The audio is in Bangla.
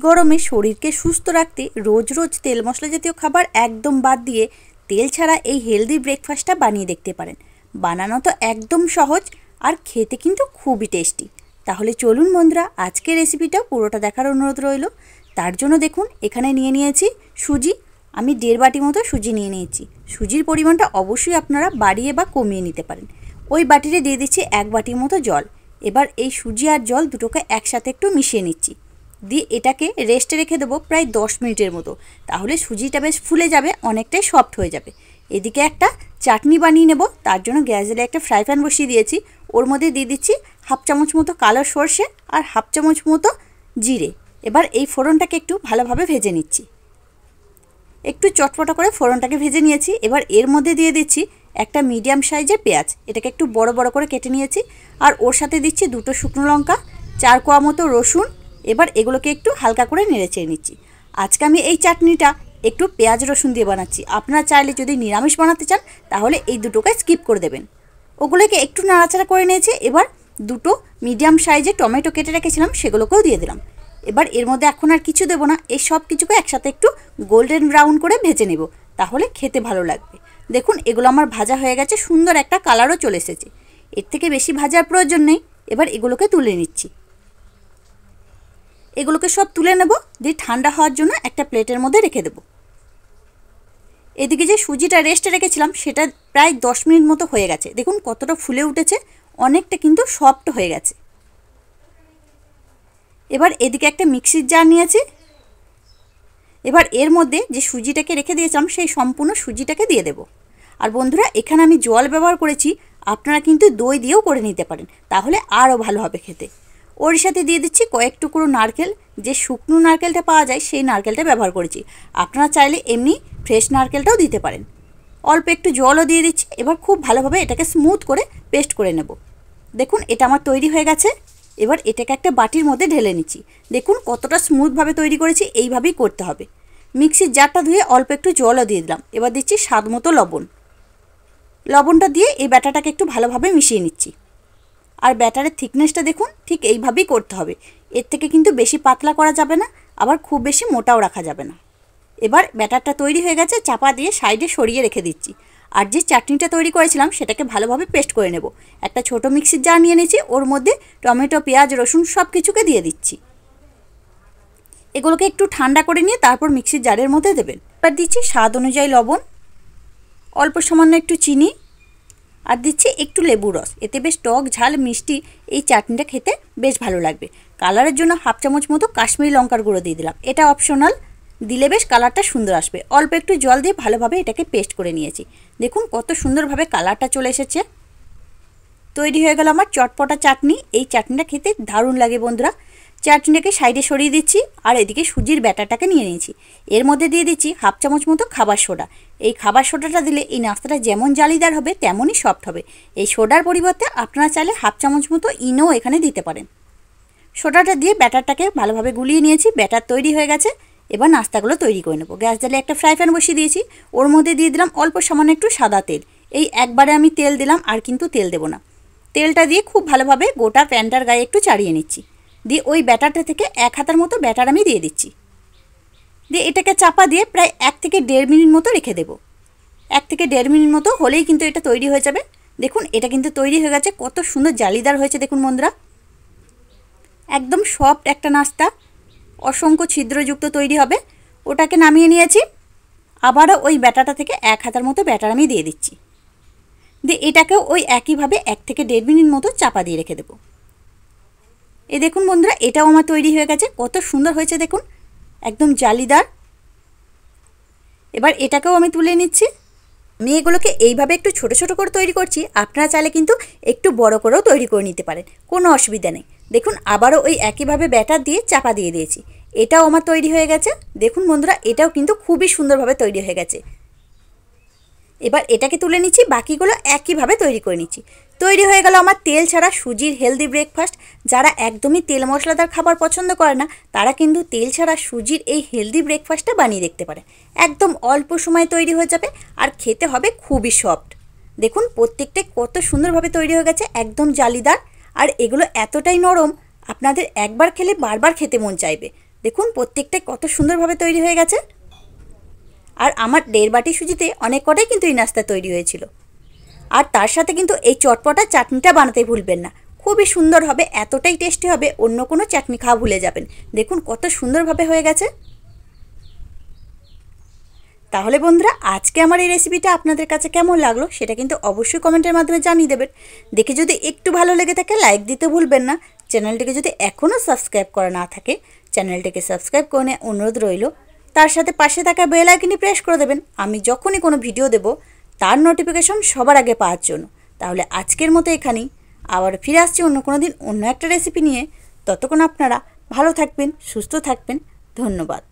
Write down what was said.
গরমে শরীরকে সুস্থ রাখতে রোজ রোজ তেল মশলা জাতীয় খাবার একদম বাদ দিয়ে তেল ছাড়া এই হেলদি ব্রেকফাস্টটা বানিয়ে দেখতে পারেন। বানানো তো একদম সহজ আর খেতে কিন্তু খুবই টেস্টি। তাহলে চলুন বন্ধুরা, আজকের রেসিপিটা পুরোটা দেখার অনুরোধ রইল। তার জন্য দেখুন এখানে নিয়ে নিয়েছি সুজি। আমি 1.5 বাটি মতো সুজি নিয়ে নিয়েছি। সুজির পরিমাণটা অবশ্যই আপনারা বাড়িয়ে বা কমিয়ে নিতে পারেন। ওই বাটিতে দিয়ে দিচ্ছি 1 বাটির মতো জল। এবার এই সুজি আর জল দুটোকে একসাথে একটু মিশিয়ে নিচ্ছি, দিয়ে এটাকে রেস্টে রেখে দেবো প্রায় 10 মিনিটের মতো। তাহলে সুজিটা বেশ ফুলে যাবে, অনেকটাই সফট হয়ে যাবে। এদিকে একটা চাটনি বানিয়ে নেব। তার জন্য গ্যাস জ্বালে একটা ফ্রাই প্যান বসিয়ে দিয়েছি। ওর মধ্যে দিয়ে দিচ্ছি 1/2 চামচ মতো কালো সর্ষে আর 1/2 চামচ মতো জিরে। এবার এই ফোড়নটাকে একটু ভালোভাবে ভেজে নিচ্ছি। একটু চটপটা করে ফোড়নটাকে ভেজে নিয়েছি। এবার এর মধ্যে দিয়ে দিচ্ছি একটা মিডিয়াম সাইজের পেঁয়াজ, এটাকে একটু বড় বড় করে কেটে নিয়েছি। আর ওর সাথে দিচ্ছি 2টো শুকনো লঙ্কা, 4 কোয়া মতো রসুন। এবার এগুলোকে একটু হালকা করে নেড়েচেড়ে নিচ্ছি। আজকে আমি এই চাটনিটা একটু পেঁয়াজ রসুন দিয়ে বানাচ্ছি। আপনারা চাইলে যদি নিরামিষ বানাতে চান তাহলে এই দুটোকে স্কিপ করে দেবেন। ওগুলোকে একটু নাড়াচাড়া করে নিয়েছি। এবার 2টো মিডিয়াম সাইজের টমেটো কেটে রেখেছিলাম, সেগুলোকেও দিয়ে দিলাম। এবার এর মধ্যে এখন আর কিছু দেবো না, এই সব কিছুকে একসাথে একটু গোল্ডেন ব্রাউন করে ভেজে নেব, তাহলে খেতে ভালো লাগবে। দেখুন এগুলো আমার ভাজা হয়ে গেছে, সুন্দর একটা কালারও চলে এসেছে। এর থেকে বেশি ভাজার প্রয়োজন নেই। এবার এগুলোকে তুলে নিচ্ছি। এগুলোকে সব তুলে নেব, দিয়ে ঠান্ডা হওয়ার জন্য একটা প্লেটের মধ্যে রেখে দেব। এদিকে যে সুজিটা রেস্টে রেখেছিলাম সেটা প্রায় 10 মিনিট মতো হয়ে গেছে। দেখুন কতটা ফুলে উঠেছে, অনেকটা কিন্তু সফট হয়ে গেছে। এবার এদিকে একটা মিক্সির জার নিয়েছি। এবার এর মধ্যে যে সুজিটাকে রেখে দিয়েছিলাম সেই সম্পূর্ণ সুজিটাকে দিয়ে দেব। আর বন্ধুরা, এখানে আমি জল ব্যবহার করেছি, আপনারা কিন্তু দই দিয়েও করে নিতে পারেন, তাহলে আরও ভালো হবে খেতে। ওর সাথে দিয়ে দিচ্ছি কয়েক টুকরো নারকেল, যে শুকনো নারকেলটা পাওয়া যায় সেই নারকেলটা ব্যবহার করেছি। আপনারা চাইলে এমনি ফ্রেশ নারকেলটাও দিতে পারেন। অল্প একটু জলও দিয়ে দিচ্ছি। এবার খুব ভালোভাবে এটাকে স্মুথ করে পেস্ট করে নেব। দেখুন এটা আমার তৈরি হয়ে গেছে। এবার এটাকে একটা বাটির মধ্যে ঢেলে নিচ্ছি। দেখুন কতটা স্মুথভাবে তৈরি করেছি, এইভাবেই করতে হবে। মিক্সির জারটা ধুয়ে অল্প একটু জলও দিয়ে দিলাম। এবার দিচ্ছি স্বাদ মতো লবণ। লবণটা দিয়ে এই ব্যাটারটাকে একটু ভালোভাবে মিশিয়ে নিচ্ছি। আর ব্যাটারের থিকনেসটা দেখুন ঠিক এইভাবেই করতে হবে। এর থেকে কিন্তু বেশি পাতলা করা যাবে না, আবার খুব বেশি মোটাও রাখা যাবে না। এবার ব্যাটারটা তৈরি হয়ে গেছে, চাপা দিয়ে সাইডে সরিয়ে রেখে দিচ্ছি। আর যে চাটনিটা তৈরি করেছিলাম সেটাকে ভালোভাবে পেস্ট করে নেব। একটা ছোট মিক্সির জার নিয়ে নিয়েছি, ওর মধ্যে টমেটো, পেঁয়াজ, রসুন সব কিছুকে দিয়ে দিচ্ছি। এগুলোকে একটু ঠান্ডা করে নিয়ে তারপর মিক্সির জারের মধ্যে দেবেন। এবার দিচ্ছি স্বাদ অনুযায়ী লবণ, অল্প সামান্য একটু চিনি, আর দিচ্ছি একটু লেবু রস। এতে বেশ টক ঝাল মিষ্টি এই চাটনিটা খেতে বেশ ভালো লাগবে। কালারের জন্য 1/2 চামচ মতো কাশ্মীরি লঙ্কার গুঁড়ো দিয়ে দিলাম, এটা অপশনাল, দিলে বেশ কালারটা সুন্দর আসবে। অল্প একটু জল দিয়ে ভালোভাবে এটাকে পেস্ট করে নিয়েছি। দেখুন কত সুন্দরভাবে কালারটা চলে এসেছে। তৈরি হয়ে গেল আমার চটপটা চাটনি। এই চাটনিটা খেতে দারুণ লাগে বন্ধুরা। চাটনিটাকে সাইডে সরিয়ে দিচ্ছি। আর এদিকে সুজির ব্যাটারটাকে নিয়ে নিয়েছি। এর মধ্যে দিয়ে দিচ্ছি 1/2 চামচ মতো খাবার সোডা। এই খাবার সোডাটা দিলে এই নাস্তাটা যেমন জালিদার হবে তেমনই সফট হবে। এই সোডার পরিবর্তে আপনারা চাইলে 1/2 চামচ মতো ইনো এখানে দিতে পারেন। সোডাটা দিয়ে ব্যাটারটাকে ভালোভাবে গুলিয়ে নিয়েছি। ব্যাটার তৈরি হয়ে গেছে। এবার নাস্তাগুলো তৈরি করে নেব। গ্যাস জ্বালে একটা ফ্রাই প্যান বসিয়ে দিয়েছি। ওর মধ্যে দিয়ে দিলাম অল্প সামান্য একটু সাদা তেল। এই একবারে আমি তেল দিলাম, আর কিন্তু তেল দেবো না। তেলটা দিয়ে খুব ভালোভাবে গোটা প্যানটার গায়ে একটু চাড়িয়ে নিচ্ছি। দিয়ে ওই ব্যাটারটা থেকে 1 হাতার মতো ব্যাটার আমি দিয়ে দিচ্ছি। দিয়ে এটাকে চাপা দিয়ে প্রায় 1 থেকে 1.5 মিনিট মতো রেখে দেবো। 1 থেকে 1.5 মিনিট মতো হলেই কিন্তু এটা তৈরি হয়ে যাবে। দেখুন এটা কিন্তু তৈরি হয়ে গেছে, কত সুন্দর জালিদার হয়েছে দেখুন বন্ধুরা। একদম সফট একটা নাস্তা, অসংখ্য ছিদ্রযুক্ত তৈরি হবে। ওটাকে নামিয়ে নিয়েছি। আবারও ওই ব্যাটারটা থেকে 1 হাতার মতো ব্যাটার আমি দিয়ে দিচ্ছি। দিয়ে এটাকেও ওই একইভাবে 1 থেকে 1.5 মিনিট মতো চাপা দিয়ে রেখে দেবো। এই দেখুন বন্ধুরা, এটাও আমার তৈরি হয়ে গেছে। কত সুন্দর হয়েছে দেখুন, একদম জালিদার। এবার এটাকেও আমি তুলে নিচ্ছি। আমি এগুলোকে এইভাবে একটু ছোট ছোট করে তৈরি করছি, আপনারা চাইলে কিন্তু একটু বড় করেও তৈরি করে নিতে পারেন, কোনো অসুবিধা নেই। দেখুন আবারও ওই একইভাবে ব্যাটার দিয়ে চাপা দিয়ে দিয়েছি। এটাও আমার তৈরি হয়ে গেছে। দেখুন বন্ধুরা, এটাও কিন্তু খুবই সুন্দরভাবে তৈরি হয়ে গেছে। এবার এটাকে তুলে নিচ্ছি, বাকিগুলো একইভাবে তৈরি করে নিচ্ছি। তৈরি হয়ে গেল আমার তেল ছাড়া সুজির হেলদি ব্রেকফাস্ট। যারা একদমই তেল মশলাদার খাবার পছন্দ করে না তারা কিন্তু তেল ছাড়া সুজির এই হেলদি ব্রেকফাস্টটা বানিয়ে দেখতে পারে। একদম অল্প সময়ে তৈরি হয়ে যাবে আর খেতে হবে খুবই সফট। দেখুন প্রত্যেকটাই কত সুন্দরভাবে তৈরি হয়ে গেছে, একদম জালিদার। আর এগুলো এতটাই নরম, আপনাদের একবার খেলে বারবার খেতে মন চাইবে। দেখুন প্রত্যেকটাই কত সুন্দরভাবে তৈরি হয়ে গেছে। আর আমার 1.5 বাটি সুজিতে অনেক কটাই কিন্তু এই নাস্তা তৈরি হয়েছিল। আর তার সাথে কিন্তু এই চটপটা চাটনিটা বানাতে ভুলবেন না, খুবই সুন্দর হবে, এতটাই টেস্টি হবে অন্য কোনো চাটনি খাওয়া ভুলে যাবেন। দেখুন কত সুন্দরভাবে হয়ে গেছে। তাহলে বন্ধুরা, আজকে আমার এই রেসিপিটা আপনাদের কাছে কেমন লাগলো সেটা কিন্তু অবশ্যই কমেন্টের মাধ্যমে জানিয়ে দেবেন। দেখে যদি একটু ভালো লেগে থাকে লাইক দিতে ভুলবেন না। চ্যানেলটিকে যদি এখনও সাবস্ক্রাইব করা না থাকে চ্যানেলটিকে সাবস্ক্রাইব করে নেওয়ার অনুরোধ রইল। তার সাথে পাশে থাকা বেল আইকনটি প্রেস করে দেবেন আমি যখনই কোনো ভিডিও দেব তার নোটিফিকেশন সবার আগে পাওয়ার জন্য। তাহলে আজকের মতো এখানেই, আবার ফিরে আসছি অন্য কোনো দিন অন্য একটা রেসিপি নিয়ে। ততক্ষণ আপনারা ভালো থাকবেন, সুস্থ থাকবেন। ধন্যবাদ।